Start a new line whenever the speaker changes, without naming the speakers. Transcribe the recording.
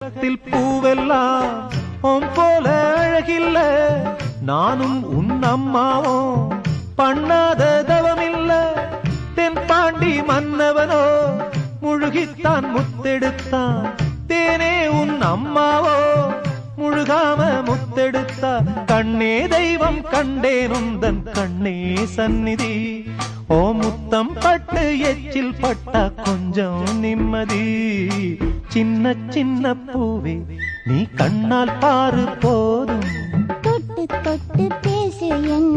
உலகத்தில் பூவெல்லாம் உன் போல அழகில்ல, நானும் உன் அம்மாவும் பண்ணாத தவமில்ல. தென்பாண்டி மன்னவனோ முழுகித்தான் முத்தெடுத்தான், தேனே உன் அம்மாவோ முழுகாம முத்தெடுத்தா. கண்ணே தெய்வம் கண்டேன் உந்தன் கண்ணே சந்நிதி, ஓ முத்தம் பட்டு எச்சில் பட்டா கொஞ்சம் நிம்மதி. சின்ன சின்ன பூவே நீ கண்ணால் பாரு போதும்,
தொட்டு தொட்டு பேசு என்